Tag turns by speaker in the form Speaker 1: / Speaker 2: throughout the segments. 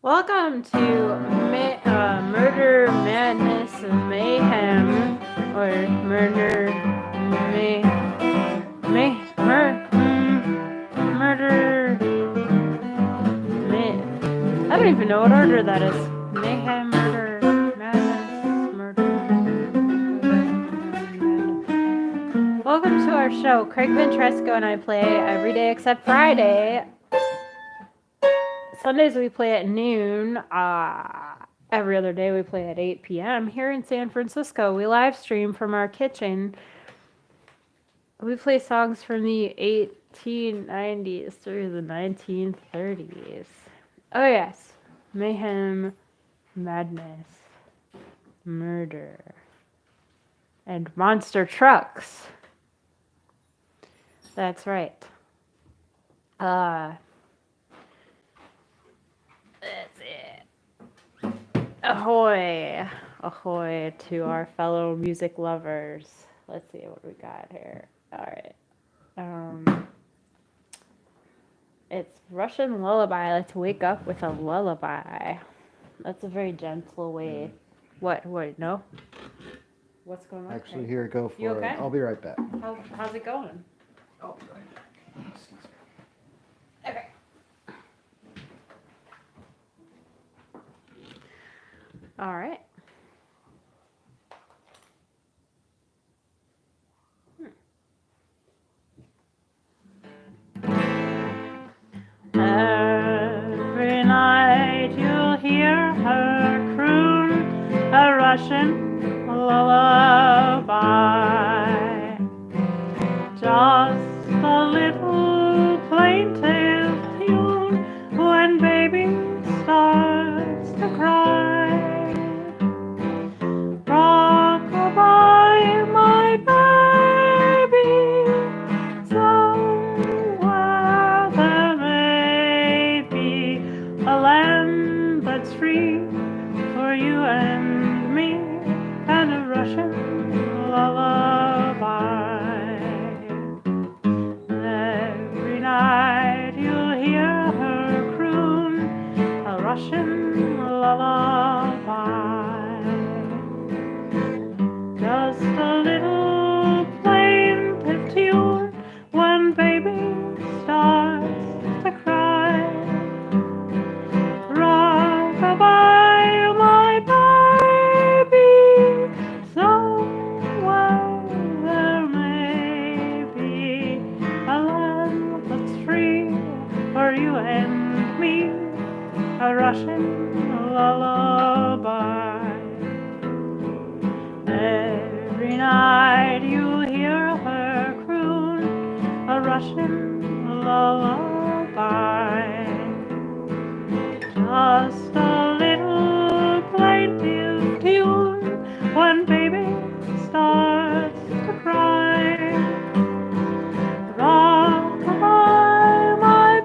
Speaker 1: Welcome to Murder, Madness, and Mayhem, or Murder, May, Murder, May. I don't even know what order that is. Mayhem, Murder, Madness, Murder. Welcome to our show. Craig Ventresco and I play every day except Friday. Sundays we play at noon. Every other day we play at 8 p.m. Here in San Francisco. We live stream from our kitchen. We play songs from the 1890s through the 1930s. Oh, yes. Mayhem, madness, murder, and monster trucks. That's right. That's it. Ahoy! Ahoy to our fellow music lovers. Let's see what we got here. Alright. It's Russian lullaby. Let's wake up with a lullaby. That's a very gentle way. What? No? What's going on?
Speaker 2: Actually, here, go for
Speaker 1: You okay?
Speaker 2: it. I'll be right back.
Speaker 1: How's it going?
Speaker 2: I'll be right back. Excuse me.
Speaker 1: Okay. All right. Every night you'll hear her croon a Russian lullaby. Just a little plaintive tune when baby starts to cry. Rock-a-bye, my baby, somewhere there may be a land that's free for you and me, and a Russian lullaby. Every night you'll hear her croon a Russian lullaby. Just a little plaintive tune when baby starts to cry. Rock-a-bye, my baby, somewhere there may be a land that's free for you and me, a Russian lullaby. Every night you hear her croon a Russian lullaby. Just a little plaintive tune when baby starts to cry. Rock-a-bye, my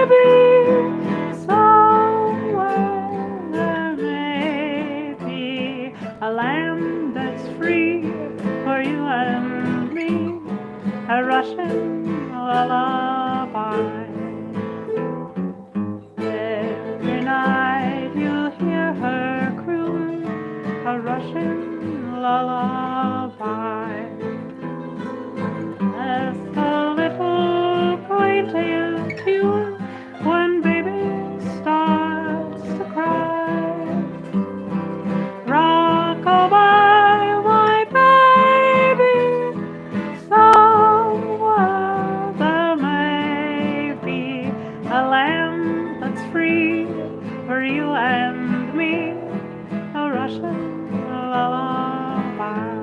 Speaker 1: baby, somewhere there may be a land that's free for you and me, a Russian lullaby. Every night you'll hear her croon a Russian lullaby. Just a little plaintive tune when baby starts to cry. Rock-a-bye, my baby, somewhere there may be a land that's free for you and me, a Russian lullaby.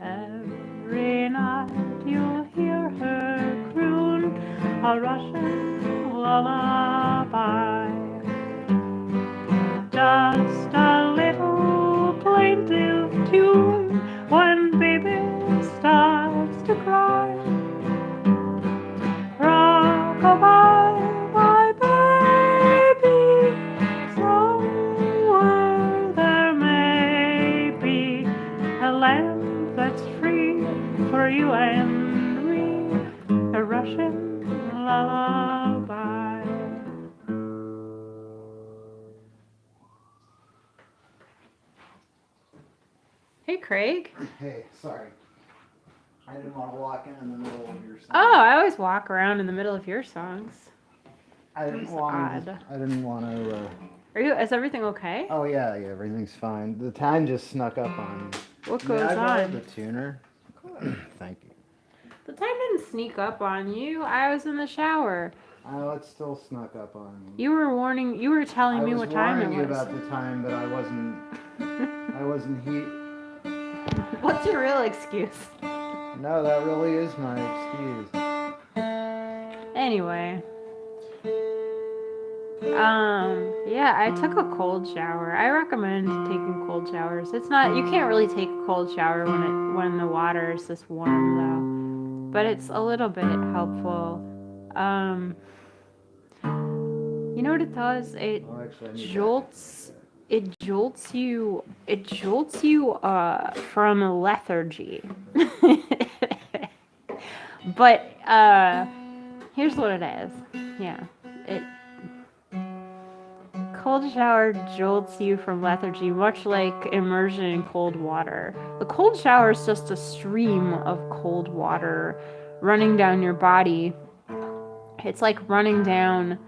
Speaker 1: Every night you'll hear her croon a Russian lullaby. Just a little plaintive tune when baby starts to cry. Rock-a-bye, my baby, somewhere there may be a land that's free for you and me, a Russian lullaby. Hey, Craig.
Speaker 2: Hey, sorry. I didn't want to walk in the middle of your song.
Speaker 1: Oh, I always walk around in the middle of your songs.
Speaker 2: I didn't
Speaker 1: That's
Speaker 2: want.
Speaker 1: odd.
Speaker 2: I didn't want to.
Speaker 1: Is everything okay?
Speaker 2: Oh yeah, everything's fine. The time just snuck up on me.
Speaker 1: What
Speaker 2: May
Speaker 1: goes
Speaker 2: I borrow
Speaker 1: on?
Speaker 2: the tuner? Thank you.
Speaker 1: The time didn't sneak up on you. I was in the shower.
Speaker 2: Oh, it still snuck up on me.
Speaker 1: You were telling me what time it
Speaker 2: I was warning you
Speaker 1: was.
Speaker 2: about the time, but I wasn't. I wasn't
Speaker 1: What's your real excuse?
Speaker 2: No, that really is my excuse.
Speaker 1: Anyway. Yeah, I took a cold shower. I recommend taking cold showers. It's not, you can't really take a cold shower when the water is this warm though. But it's a little bit helpful. You know what it does? It
Speaker 2: Oh, actually, I need
Speaker 1: jolts you from lethargy. But here's what it is. Yeah. Cold shower jolts you from lethargy, much like immersion in cold water. The cold shower is just a stream of cold water running down your body. It's like running down,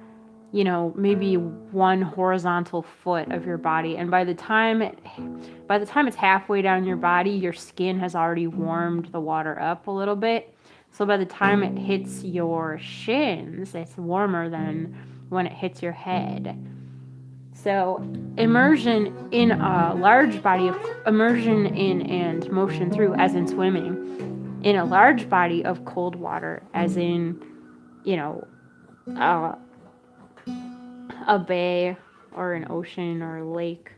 Speaker 1: maybe one horizontal foot of your body, and by the time it's halfway down your body, your skin has already warmed the water up a little bit. So by the time it hits your shins, it's warmer than when it hits your head. So immersion in a large body of immersion in and motion through, as in swimming, in a large body of cold water, as in, a bay or an ocean or a lake,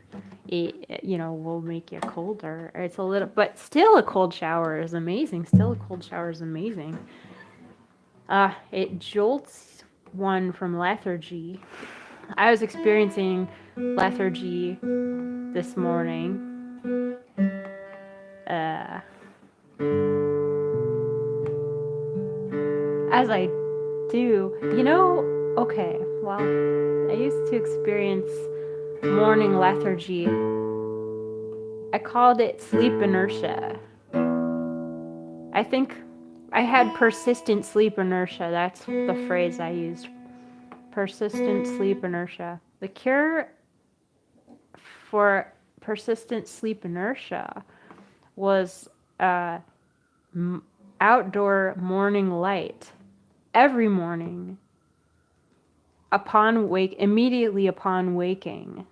Speaker 1: it will make you colder. It's a little, but still a cold shower is amazing. It jolts one from lethargy. I was experiencing lethargy this morning. As I do, okay, well, I used to experience morning lethargy. I called it sleep inertia. I think I had persistent sleep inertia. That's the phrase I used. Persistent sleep inertia. The cure for persistent sleep inertia was outdoor morning light every morning immediately upon waking,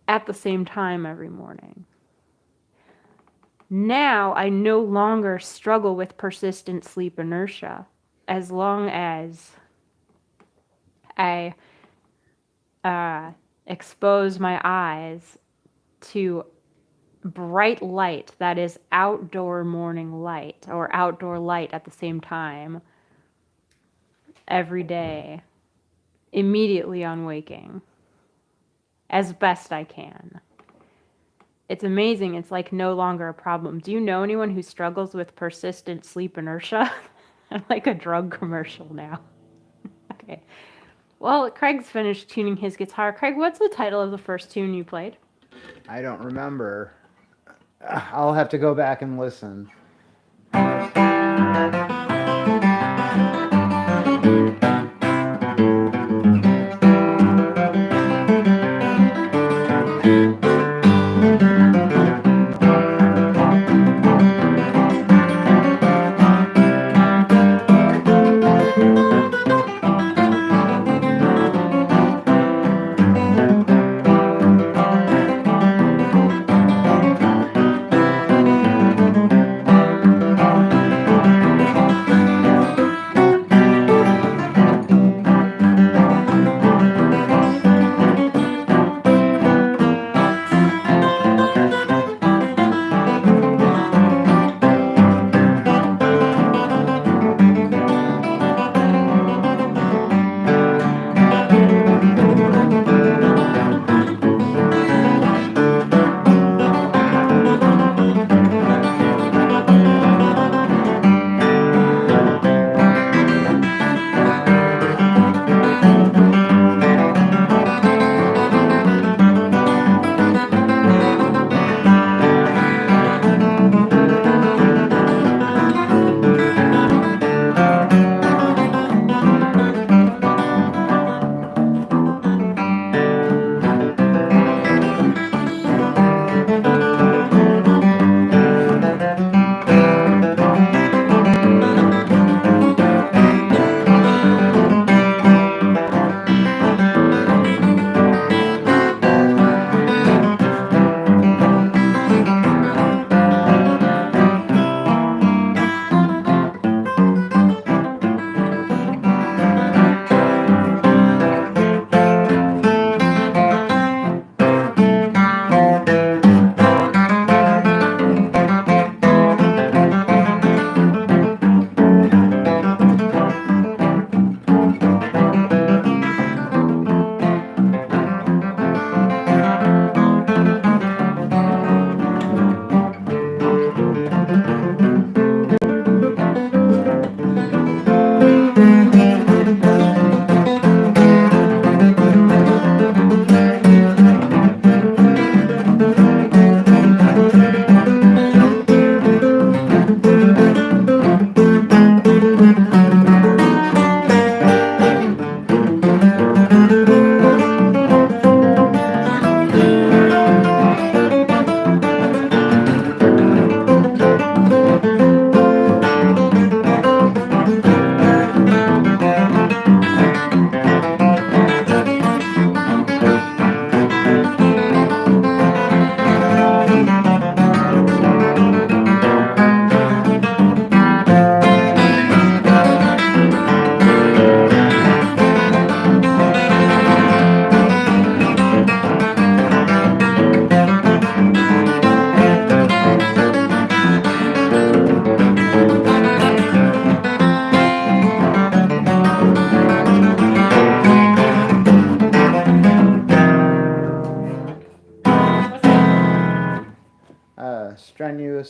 Speaker 1: at the same time every morning. Now I no longer struggle with persistent sleep inertia as long as I expose my eyes to bright light that is outdoor morning light, or outdoor light at the same time every day, immediately on waking, as best I can. It's amazing. It's like no longer a problem. Do you know anyone who struggles with persistent sleep inertia? I'm like a drug commercial now. Okay. Well, Craig's finished tuning his guitar. Craig, what's the title of the first tune you played?
Speaker 2: I don't remember. I'll have to go back and listen.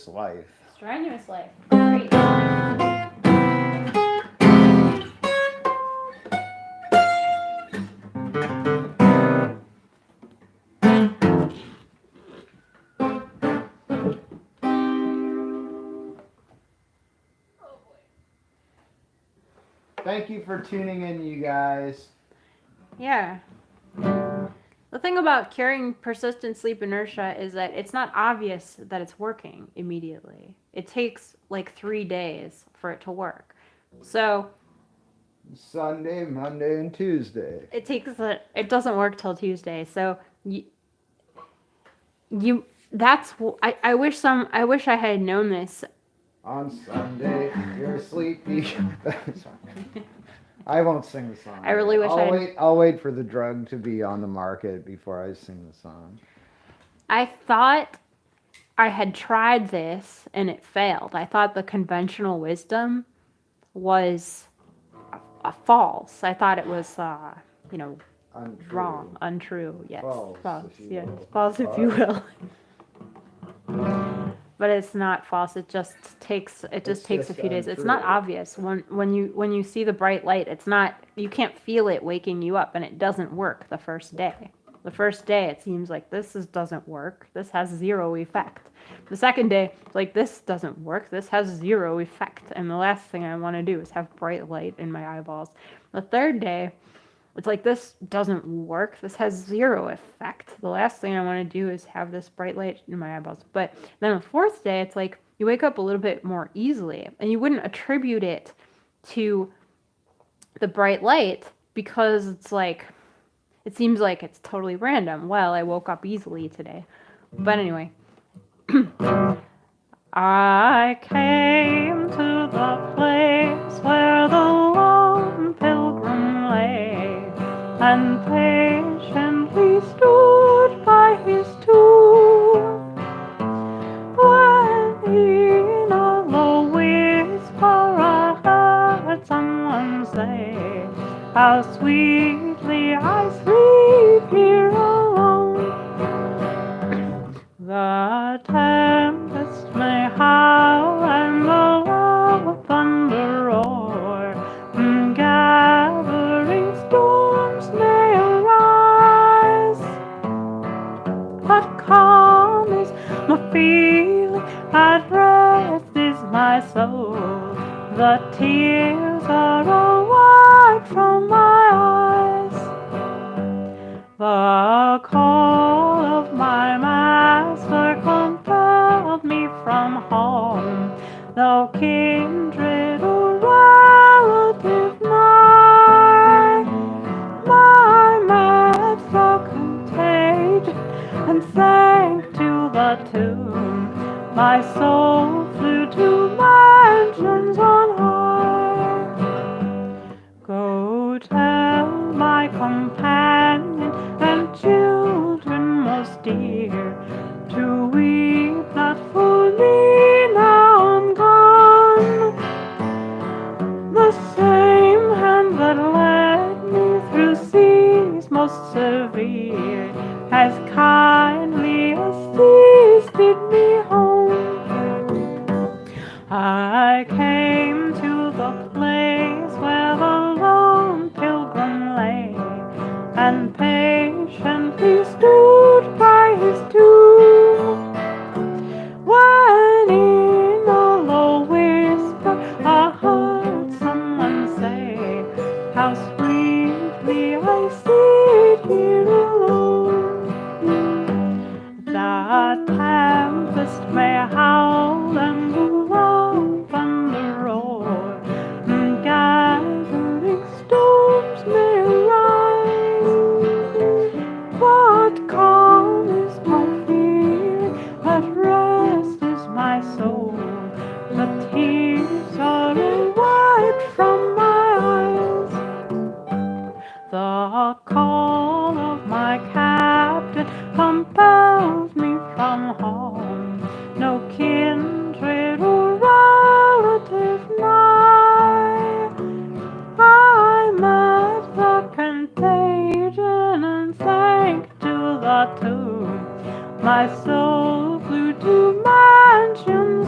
Speaker 2: Strenuous life.
Speaker 1: Strenuous life. Great.
Speaker 2: Thank you for tuning in, you guys.
Speaker 1: Yeah. The thing about curing persistent sleep inertia is that it's not obvious that it's working immediately. It takes like 3 days for it to work. So
Speaker 2: Sunday, Monday, and Tuesday.
Speaker 1: it doesn't work till Tuesday. So I wish I had known this.
Speaker 2: On Sunday, you're sleepy. I won't sing the song.
Speaker 1: I really wish
Speaker 2: I'll wait for the drug to be on the market before I sing the song.
Speaker 1: I thought I had tried this and it failed. I thought the conventional wisdom was a false. I thought it was
Speaker 2: Untrue.
Speaker 1: wrong, untrue. Yes,
Speaker 2: False, if you
Speaker 1: yes,
Speaker 2: will.
Speaker 1: false if you will. But it's not false. It just takes a few days. It's not
Speaker 2: untrue.
Speaker 1: obvious when you see the bright light. It's not, you can't feel it waking you up, and it doesn't work the first day. The first day it seems like doesn't work. This has zero effect. The second day, it's like this doesn't work. This has zero effect. And the last thing I want to do is have bright light in my eyeballs. The third day, it's like this doesn't work. This has zero effect. The last thing I want to do is have this bright light in my eyeballs. But then the fourth day, it's like you wake up a little bit more easily, and you wouldn't attribute it to the bright light because it's like, it seems like it's totally random. Well, I woke up easily today. But anyway, I came to the place where the lone pilgrim lay, and patiently stood by his tomb. When in a low whisper I heard someone say, how sweetly I sleep here alone. The tempest may howl and the loud thunder roar, gathering storms may arise, but calm is my feeling, at rest is my soul. The tears are all wiped from my eyes. The call of my master compelled me from home, though kindred or relative nigh. My master contagion and sank to the tomb. My soul flew to mansions on high. Go tell my companion and children most dear to weep not for me now I'm gone. The same hand that led me through seas most severe has kindly assisted me home. I came to the place where the lone pilgrim lay, and patiently stood by his tomb. When in a low whisper I heard someone say, how sweetly I sit here alone. The tempest may howl and the loud thunder roar, gathering storms may arise, but calm is my fear, at rest is my soul. The tears are wiped from my eyes. The call of my captain compels me from home, no kindred or relative nigh. I met the contagion and sank to the tomb. My soul flew to mansions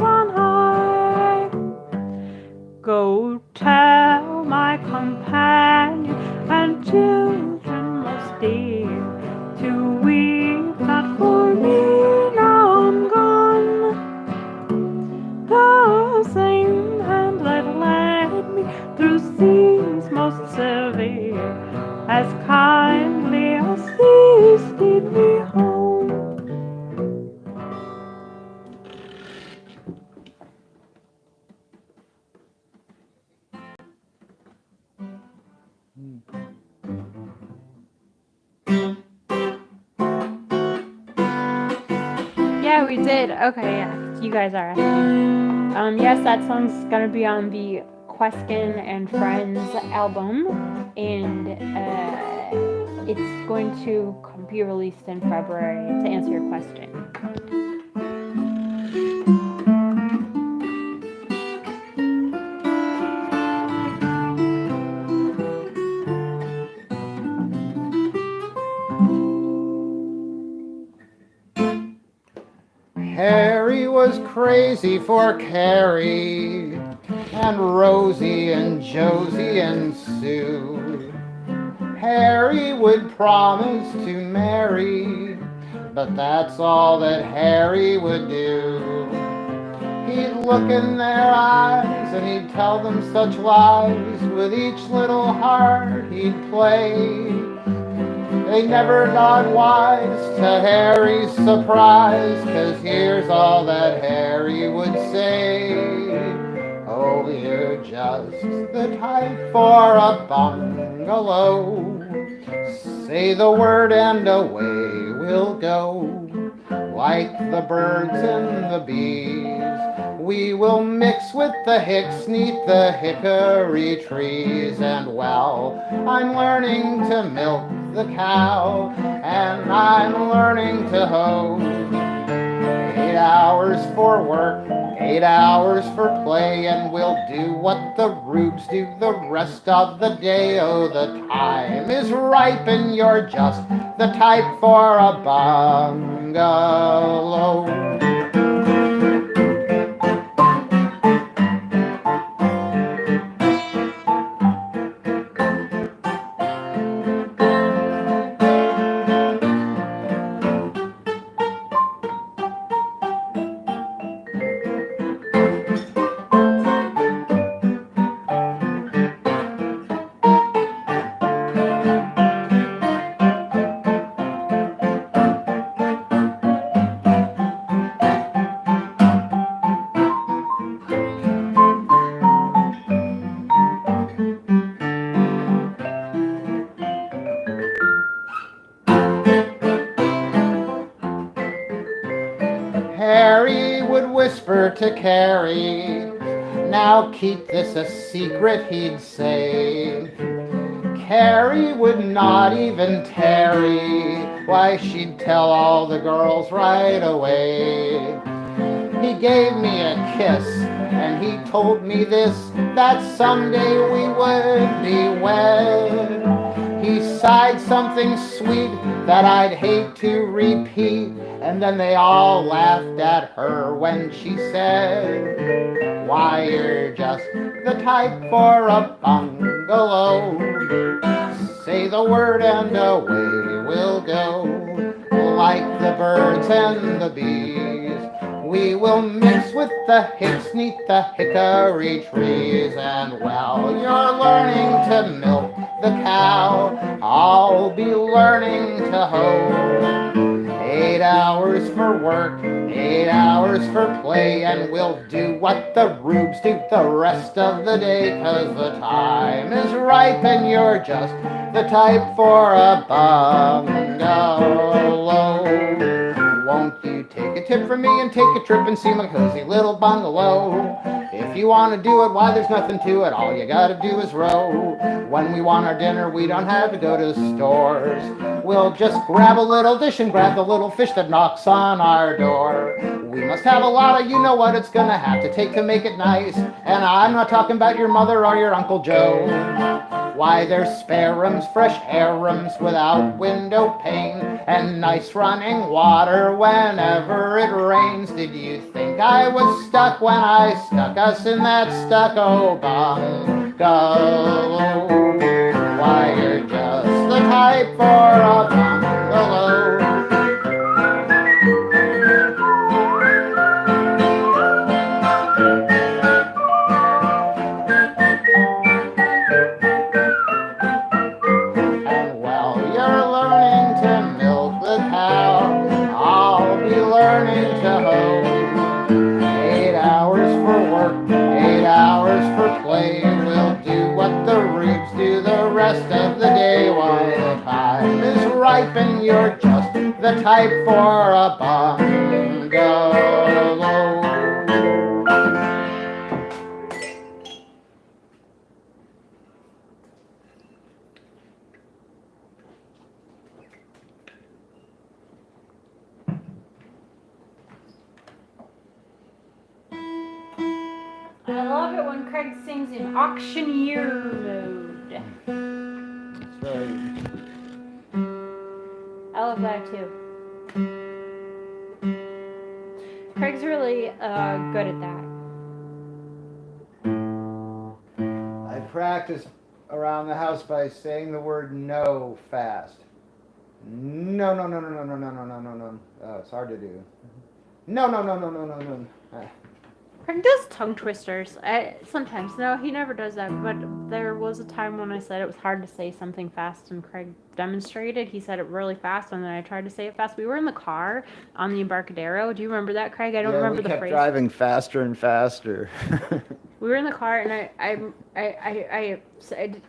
Speaker 1: same hand that led me through scenes most severe, as kindly as these lead me home. Yeah, we did. Okay, yeah, you guys are asking. Yes, that song's gonna be on the Queskin and Friends album, and it's going to be released in February. To answer your question.
Speaker 2: Harry was crazy for Carrie, and Rosie and Josie and Sue. Harry would promise to marry, but that's all that Harry would do. He'd look in their eyes and he'd tell them such lies. With each little heart he'd play. They never got wise to Harry's surprise, 'cause here's all that Harry would say. Oh, you're just the type for a bungalow. Say the word and away we'll go. Like the birds and the bees, we will mix with the hicks 'neath the hickory trees. And well, I'm learning to milk the cow, and I'm learning to hoe. 8 hours for work, 8 hours for play, and we'll do what the rubes do the rest of the day. Oh, the time is ripe and you're just the type for a bungalow. Harry would whisper to Carrie, now keep this a secret, he'd say. Carrie would not even tarry, why, she'd tell all the girls right away. He gave me a kiss, and he told me this, that someday we would be wed. He sighed something sweet that I'd hate to repeat, and then they all laughed at her when she said, why, you're just the type for a bungalow. Say the word and away we'll go. Like the birds and the bees, we will mix with the hicks 'neath the hickory trees. And well, you're learning to milk the cow, I'll be learning to hoe. 8 hours for work, 8 hours for play, and we'll do what the rubes do the rest of the day. 'Cause the time is ripe and you're just the type for a bungalow. Won't you take a tip from me and take a trip and see my cozy little bungalow? If you want to do it, why, there's nothing to it, all you gotta do is row. When we want our dinner, we don't have to go to the stores. We'll just grab a little dish and grab the little fish that knocks on our door. We must have a lot of, you know what it's gonna have to take to make it nice. And I'm not talking about your mother or your Uncle Joe. Why, there's spare rooms, fresh air rooms without window pane, and nice running water whenever it rains. Did you think I was stuck when I stuck us in that stucco bungalow? Why, you're just the type for a bungalow. life and you're just the type for a bungalow.
Speaker 1: I love it when Craig sings in auctioneer mode.
Speaker 2: That's right.
Speaker 1: I love that too. Craig's really good at that.
Speaker 2: I practice around the house by saying the word no fast. No, no, no, no, no, no, no, no, no, no, no. Oh, it's hard to do. No, no, no, no, no, no, no.
Speaker 1: Craig does tongue twisters. Sometimes. No, he never does that. But there was a time when I said it was hard to say something fast, and Craig demonstrated. He said it really fast, and then I tried to say it fast. We were in the car on the Embarcadero. Do you remember that, Craig? I don't remember the phrase.
Speaker 2: We kept driving faster and faster.
Speaker 1: We were in the car, and I said,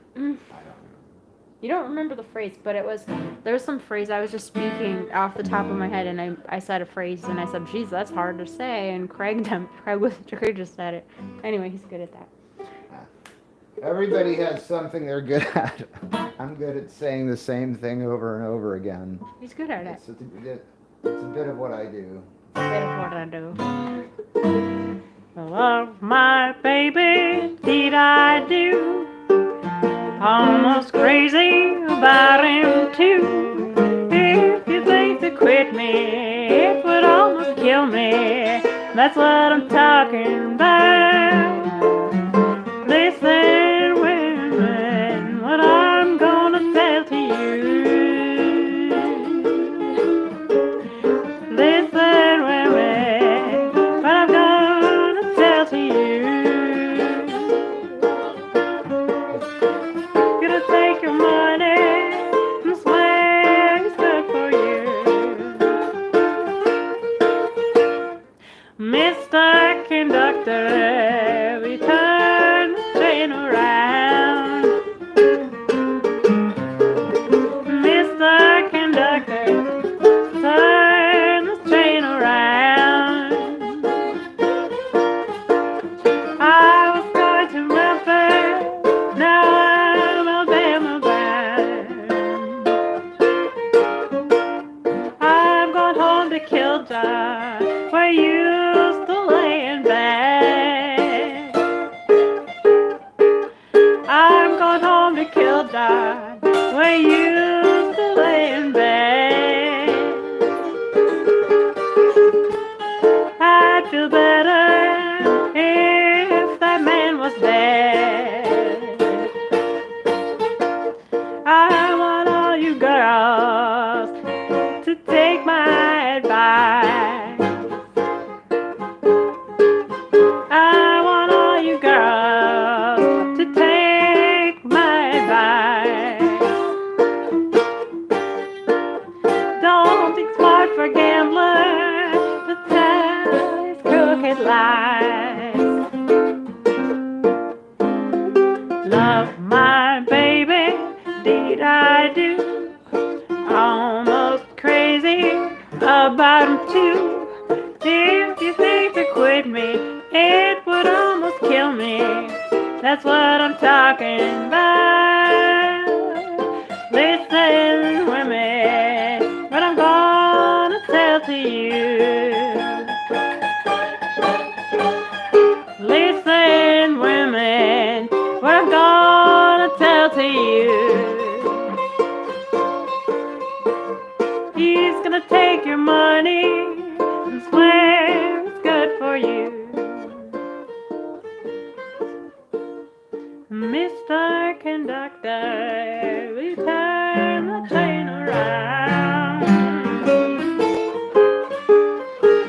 Speaker 1: you don't remember the phrase, but there was some phrase I was just speaking off the top of my head, and I said a phrase, and I said, geez, that's hard to say, and Craig just said it. Anyway, he's good at that.
Speaker 2: Everybody has something they're good at. I'm good at saying the same thing over and over again.
Speaker 1: He's good at it.
Speaker 2: It's a bit of what I do.
Speaker 1: It's a bit of what I do. I love my baby, did I do? Almost crazy about him too. If you think to quit me, it would almost kill me. That's what I'm talking about. Listen, women, what I'm gonna tell to you. Listen, women, what I'm gonna tell to you. Take your money and swear it's good for you. Mr. Conductor, we turn the train around. Mr. Conductor, turn the train around. I was going to Memphis, now Killjoy, where you used to lay in bed. I'm going home to Killjoy, where you used to lay in bed. I'd feel better if that man was dead. I want all you girls to take my advice. I want all you girls to take my advice. Don't think smart for gamblers to tell his crooked lies. Love my baby, did I do? Almost crazy about him too. If you think to quit me, it would almost kill me. That's what I'm talking about. Listen, women, what I'm gonna tell to you. Listen, women, what I'm gonna tell to you. He's gonna take your money and swear it's good for you. Mr. Conductor, we turn the train around.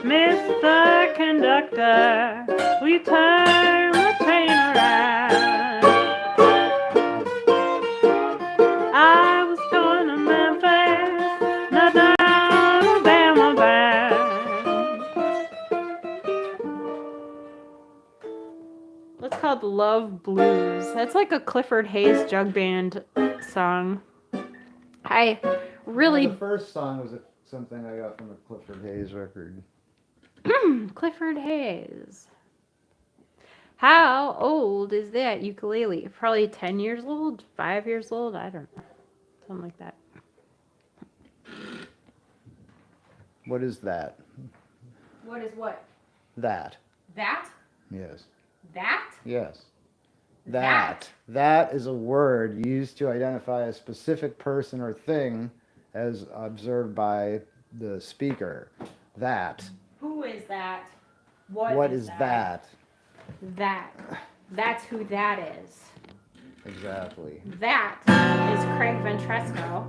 Speaker 1: Mr. Conductor, we turn the train around. I was going to Memphis, not down Alabama bound. It's called Love Blues. That's like a Clifford Hayes jug band song. really.
Speaker 2: The first song was something I got from a Clifford Hayes record.
Speaker 1: Clifford Hayes. How old is that ukulele? Probably 10 years old, 5 years old. I don't know. Something like that.
Speaker 2: What is that?
Speaker 1: What is what?
Speaker 2: That.
Speaker 1: That?
Speaker 2: Yes.
Speaker 1: That?
Speaker 2: Yes. That. That is a word used to identify a specific person or thing as observed by the speaker. That.
Speaker 1: Who is that?
Speaker 2: What is that?
Speaker 1: That. That's who that is.
Speaker 2: Exactly.
Speaker 1: That is Craig Ventresco.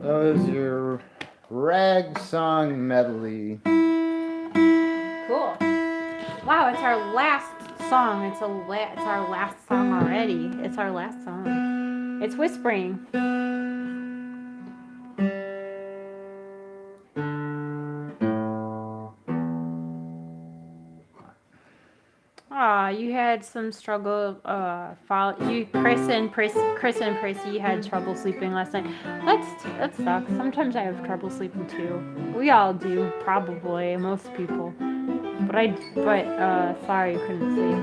Speaker 2: That was your rag song medley.
Speaker 1: Cool. Wow, it's our last song. It's our last song already. It's our last song. It's whispering. Aw, you had some struggle. Chris and Prissy, you had trouble sleeping last night. That sucks. Sometimes I have trouble sleeping too. We all do, probably most people. But sorry you couldn't sleep.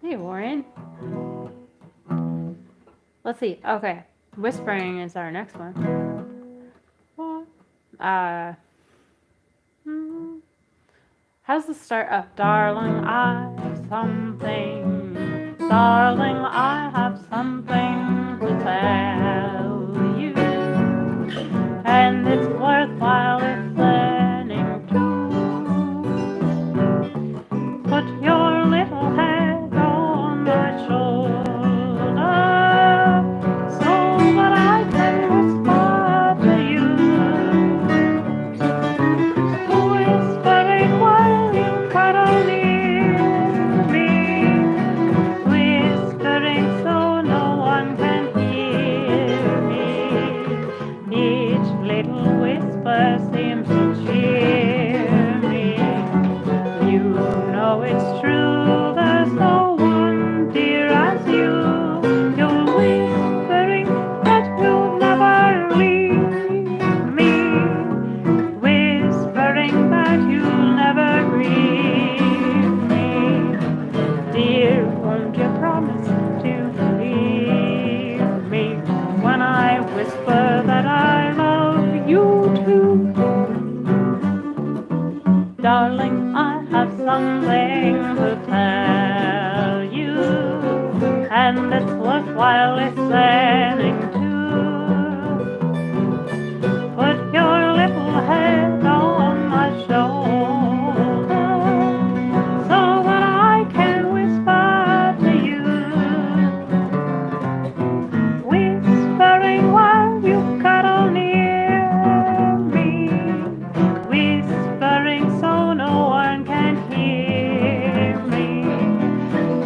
Speaker 1: Hey Warren. Let's see. Okay, whispering is our next one. How's the start up? Darling, I have something. Darling, I have something to tell you. And it's worthwhile listening to. Put your little head on my shoulder Darling, I have something to tell you, and it's worthwhile listening to. Put your little head on my shoulder so that I can whisper to you, whispering while you cuddle near me, whispering so no one can hear me.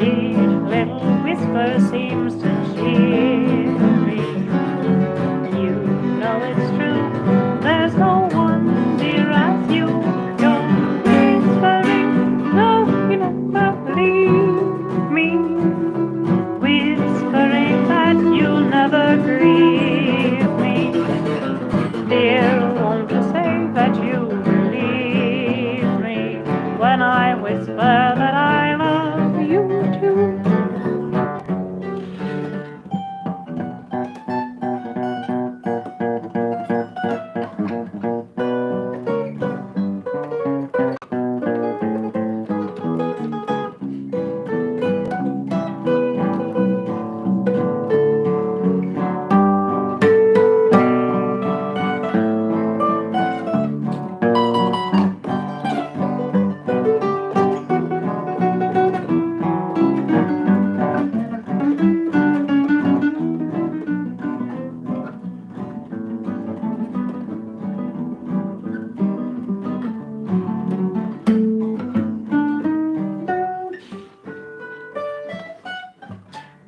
Speaker 1: Each little whisper seems to cheer me. You know it's true, there's no one dear as you. You're whispering, no, you never leave me, whispering that you'll never grieve me. Dear, won't you say that you believe me when I whisper that I love you too?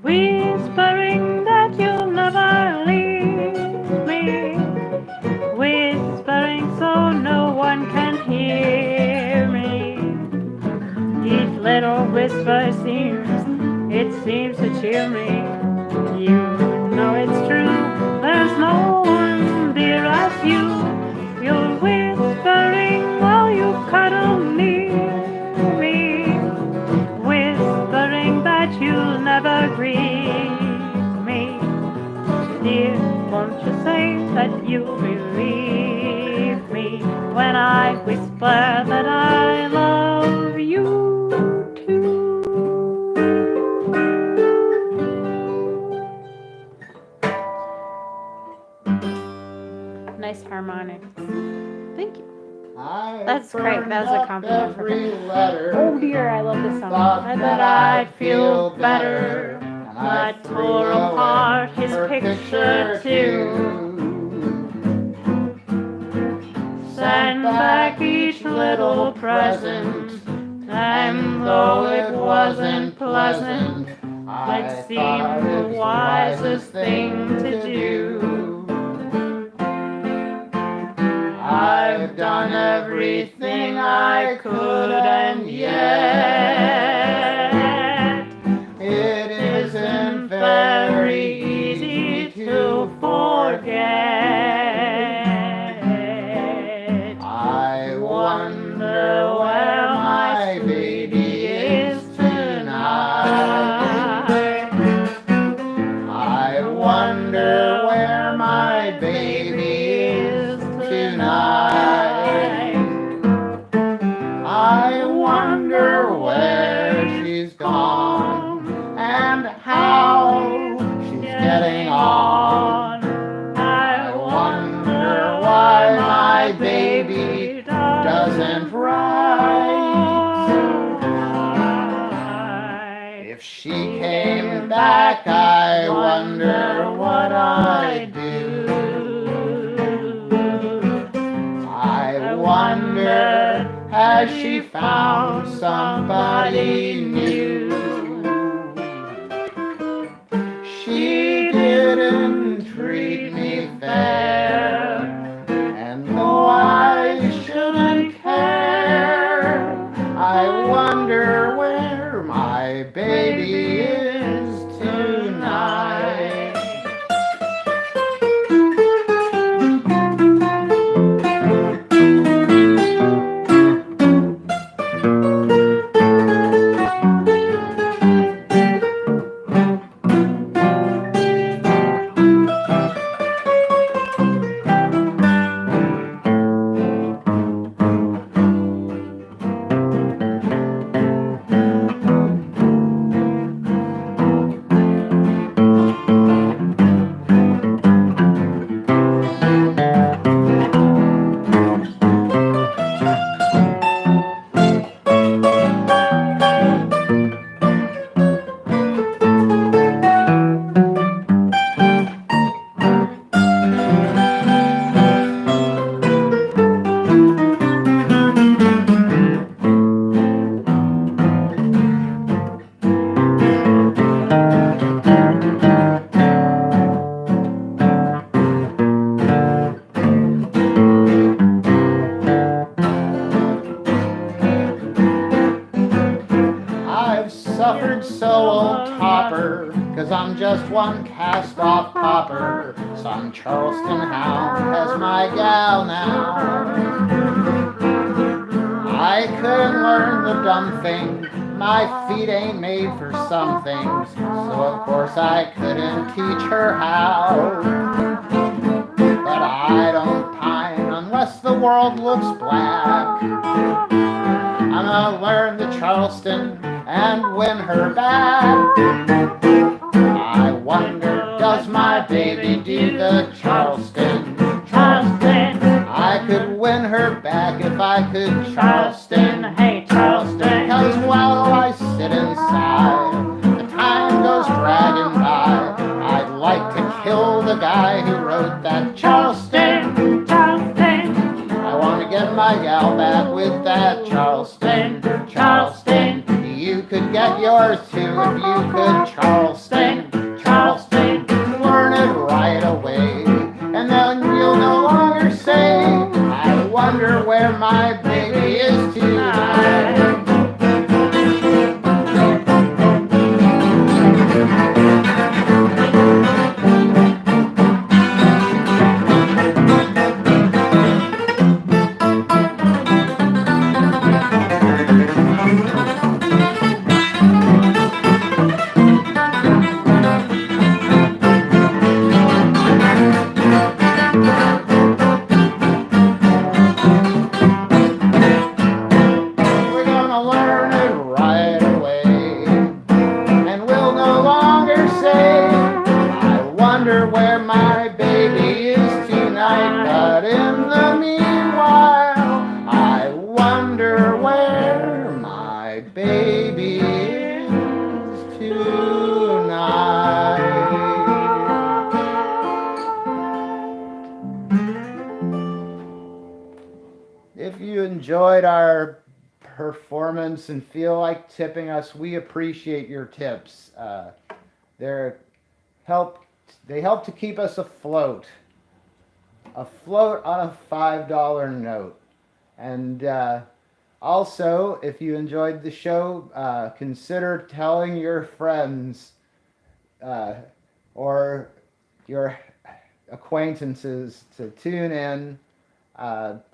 Speaker 1: Whispering that you'll never leave me, whispering so no one can hear me. Each little whisper seems to cheer me. You know it's true, there's no one dear as you. You're whispering while you cuddle near me, whispering that you'll never grieve me. Dear, won't you say that you believe me when I whisper that I love you too? Nice harmonics. Thank you. That's great. That was a compliment for me. Oh dear, I love this song. I bet I'd feel better. I tore apart his picture too. Send back each little present, and though it wasn't pleasant, it seemed the wisest thing to do. I've done everything I could, and yet it isn't very easy to forget. I wonder where my baby is tonight. I wonder where my baby is tonight. I wonder where she's gone and how she's getting on. I wonder why my baby doesn't write. If she came back, I wonder what I'd do. I wonder, has she found somebody new? She didn't treat me fair, and though I shouldn't care, I wonder where my baby is tonight.
Speaker 2: suffered so, old topper, 'cause I'm just one cast-off pauper. Some Charleston hound has my gal now. I couldn't learn the dumb thing, my feet ain't made for some things, so of course I couldn't teach her how. But I don't pine unless the world looks black. I'm gonna learn the Charleston and win her back. I wonder, does my baby do the Charleston?
Speaker 1: Charleston,
Speaker 2: I could win her back if I could Charleston.
Speaker 1: hey Charleston.
Speaker 2: 'Cause while I sit inside, the time goes dragging by. I'd like to kill the guy who wrote that Charleston.
Speaker 1: Charleston,
Speaker 2: I want to get my gal back with that Charleston. Charleston, you could get yours too if you could Charleston. Charleston, learn it right away, and then you'll no longer say, I wonder where my baby is tonight. We're gonna learn it right away, and we'll no longer say, I wonder where my baby is tonight. But in the meanwhile, I wonder where my baby is tonight. If you enjoyed our performance and feel like tipping us, we appreciate your tips. They help to keep us afloat on a $5 note. And also, if you enjoyed the show, consider telling your friends or your acquaintances to tune in.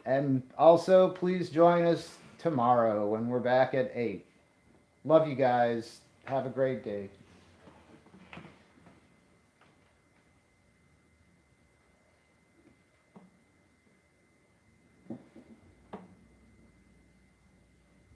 Speaker 2: And also, please join us tomorrow when we're back at 8. Love you guys. Have a great day.